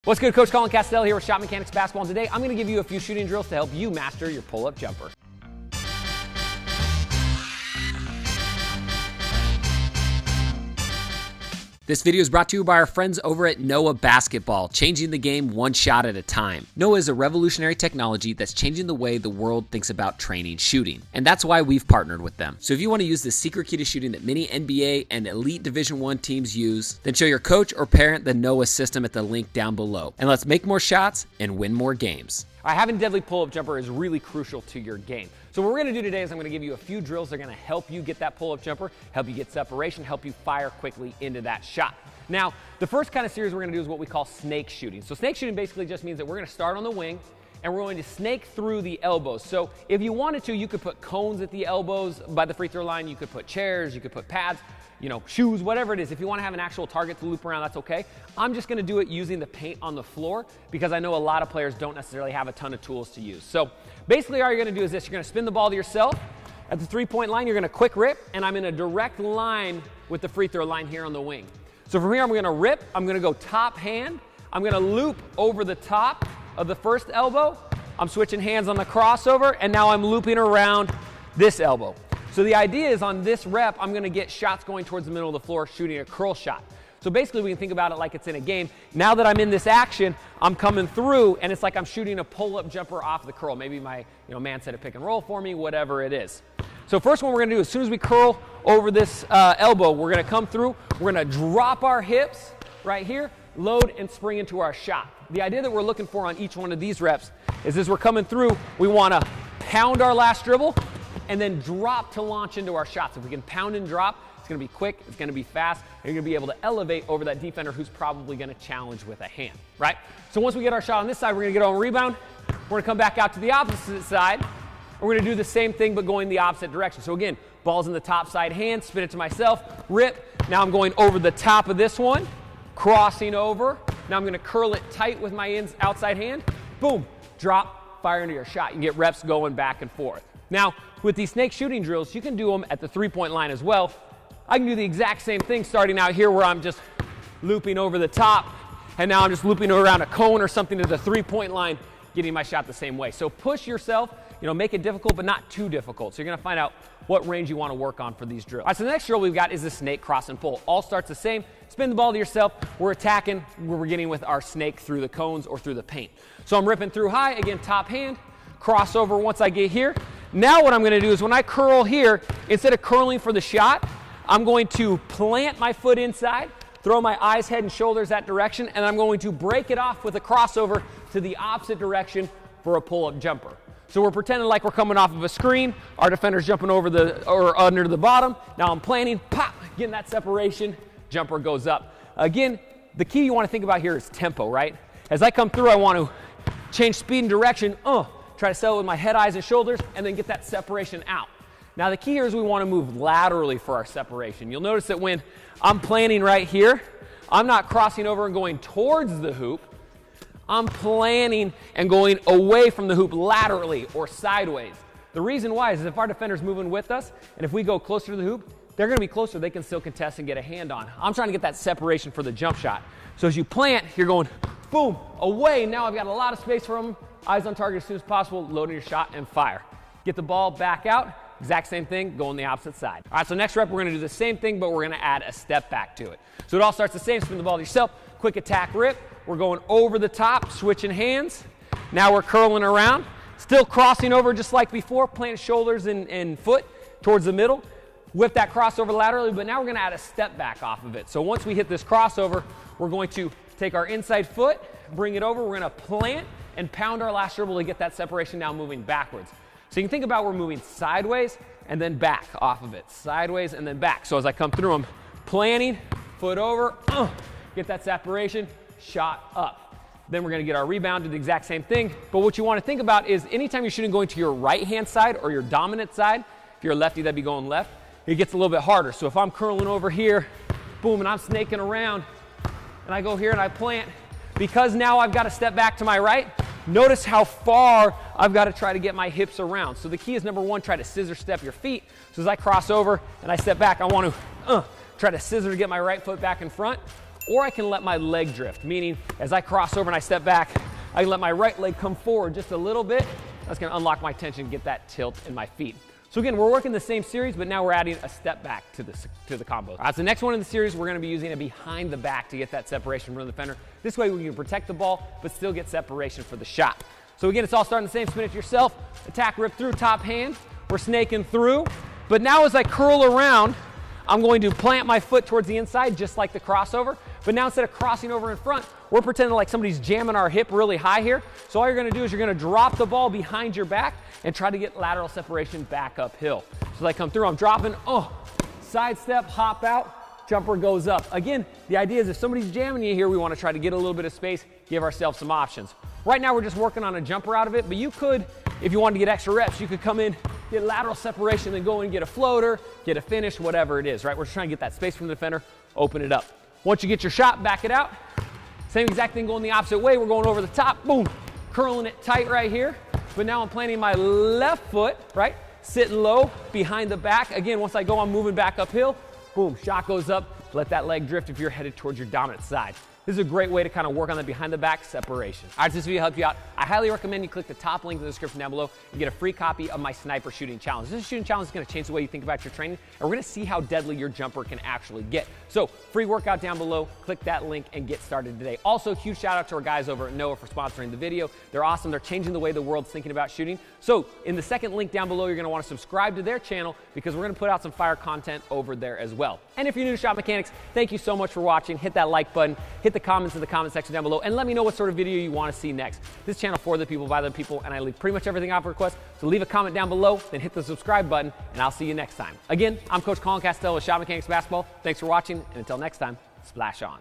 What's good, Coach Colin Castell here with ShotMechanics Basketball, and today I'm going to give you a few shooting drills to help you master your pull-up jumper. This video is brought to you by our friends over at Noah Basketball, changing the game one shot at a time. Noah is a revolutionary technology that's changing the way the world thinks about training shooting, and that's why we've partnered with them. So if you want to use the secret key to shooting that many NBA and elite Division I teams use, then show your coach or parent the Noah system at the link down below. And let's make more shots and win more games. All right, having a deadly pull-up jumper is really crucial to your game. So what we're going to do today is I'm going to give you a few drills that are going to help you get that pull-up jumper, help you get separation, help you fire quickly into that shot. Now, the first kind of series we're going to do is what we call snake shooting. So snake shooting basically just means that we're going to start on the wing and we're going to snake through the elbows. So if you wanted to, you could put cones at the elbows by the free throw line. You could put chairs, you could put pads, shoes, whatever it is. If you want to have an actual target to loop around, that's okay. I'm just going to do it using the paint on the floor because I know a lot of players don't necessarily have a ton of tools to use. So basically all you're going to do is this. You're going to spin the ball to yourself. At the three-point line, you're going to quick rip, and I'm in a direct line with the free throw line here on the wing. So from here, I'm going to rip. I'm going to go top hand. I'm going to loop over the top of the first elbow. I'm switching hands on the crossover, and now I'm looping around this elbow. So the idea is on this rep, I'm going to get shots going towards the middle of the floor, shooting a curl shot. So basically, we can think about it like it's in a game. Now that I'm in this action, I'm coming through, and it's like I'm shooting a pull-up jumper off the curl. Maybe my man set a pick and roll for me, whatever it is. So first one we're going to do, as soon as we curl over this elbow, we're going to come through. We're going to drop our hips right here, load and spring into our shot. The idea that we're looking for on each one of these reps is as we're coming through, we want to pound our last dribble and then drop to launch into our shots. If we can pound and drop, it's going to be quick, it's going to be fast, and you're going to be able to elevate over that defender who's probably going to challenge with a hand, right? So once we get our shot on this side, we're going to get on rebound. We're going to come back out to the opposite side. We're going to do the same thing but going the opposite direction. So again, ball's in the top side hand, spin it to myself, rip. Now I'm going over the top of this one, crossing over. Now I'm going to curl it tight with my outside hand. Boom, drop, fire into your shot. You can get reps going back and forth. Now, with these snake shooting drills, you can do them at the three-point line as well. I can do the exact same thing starting out here where I'm just looping over the top, and now I'm just looping around a cone or something to the three-point line, getting my shot the same way. So push yourself, make it difficult, but not too difficult. So you're gonna find out what range you wanna work on for these drills. All right, so the next drill we've got is the snake cross and pull. All starts the same. Spin the ball to yourself. We're attacking, we're beginning with our snake through the cones or through the paint. So I'm ripping through high, again, top hand, crossover once I get here. Now what I'm gonna do is when I curl here, instead of curling for the shot, I'm going to plant my foot inside, throw my eyes, head, and shoulders that direction, and I'm going to break it off with a crossover to the opposite direction for a pull-up jumper. So we're pretending like we're coming off of a screen. Our defender's jumping over or under the bottom. Now I'm planting, pop, getting that separation, jumper goes up. Again, the key you want to think about here is tempo, right? As I come through, I want to change speed and direction, try to settle with my head, eyes, and shoulders, and then get that separation out. Now the key here is we want to move laterally for our separation. You'll notice that when I'm planning right here, I'm not crossing over and going towards the hoop. I'm planning and going away from the hoop laterally or sideways. The reason why is if our defender's moving with us, and if we go closer to the hoop, they're going to be closer. They can still contest and get a hand on. I'm trying to get that separation for the jump shot. So as you plant, you're going boom, away. Now I've got a lot of space for them. Eyes on target as soon as possible, loading your shot and fire. Get the ball back out. Exact same thing, go on the opposite side. All right, so next rep, we're gonna do the same thing, but we're gonna add a step back to it. So it all starts the same, spin the ball to yourself, quick attack rip. We're going over the top, switching hands. Now we're curling around, still crossing over just like before, plant shoulders and foot towards the middle. Whip that crossover laterally, but now we're gonna add a step back off of it. So once we hit this crossover, we're going to take our inside foot, bring it over, we're gonna plant and pound our last dribble to get that separation now moving backwards. So you can think about we're moving sideways and then back off of it. Sideways and then back. So as I come through, I'm planting, foot over, get that separation, shot up. Then we're gonna get our rebound, do the exact same thing. But what you wanna think about is anytime you're shooting going to your right-hand side or your dominant side, if you're a lefty, that'd be going left, it gets a little bit harder. So if I'm curling over here, boom, and I'm snaking around, and I go here and I plant, because now I've got to step back to my right, notice how far I've got to try to get my hips around. So the key is number one, try to scissor step your feet. So as I cross over and I step back, I want to try to scissor to get my right foot back in front. or I can let my leg drift, meaning as I cross over and I step back, I can let my right leg come forward just a little bit. That's gonna unlock my tension and get that tilt in my feet. So again, we're working the same series, but now we're adding a step back to the combo. All right, so the next one in the series, we're gonna be using a behind the back to get that separation from the defender. This way we can protect the ball, but still get separation for the shot. So again, it's all starting the same. Spin it to yourself, attack, rip through, top hand. We're snaking through, but now as I curl around, I'm going to plant my foot towards the inside, just like the crossover. But now instead of crossing over in front, we're pretending like somebody's jamming our hip really high here. So all you're gonna do is you're gonna drop the ball behind your back and try to get lateral separation back uphill. So as I come through, I'm dropping, side step, hop out, jumper goes up. Again, the idea is if somebody's jamming you here, we wanna try to get a little bit of space, give ourselves some options. Right now, we're just working on a jumper out of it, but you could, if you wanted to get extra reps, you could come in, get lateral separation, then go and get a floater, get a finish, whatever it is, right? We're just trying to get that space from the defender, open it up. Once you get your shot, back it out. Same exact thing going the opposite way. We're going over the top, boom, curling it tight right here. But now I'm planting my left foot, right? Sitting low, behind the back. Again, once I go, I'm moving back uphill. Boom, shot goes up. Let that leg drift if you're headed towards your dominant side. This is a great way to kind of work on the behind the back separation. All right, so this video helped you out. I highly recommend you click the top link in the description down below and get a free copy of my sniper shooting challenge. This shooting challenge is gonna change the way you think about your training, and we're gonna see how deadly your jumper can actually get. So free workout down below, click that link and get started today. Also, huge shout out to our guys over at Noah for sponsoring the video. They're awesome, they're changing the way the world's thinking about shooting. So in the second link down below, you're gonna wanna subscribe to their channel because we're gonna put out some fire content over there as well. And if you're new to Shot Mechanics, thank you so much for watching. Hit that like button, hit the comments in the comments section down below, and let me know what sort of video you want to see next. This channel for the people, by the people, and I leave pretty much everything out for requests, so leave a comment down below, then hit the subscribe button, and I'll see you next time. Again, I'm Coach Colin Castell with Shot Mechanics Basketball. Thanks for watching, and until next time, splash on.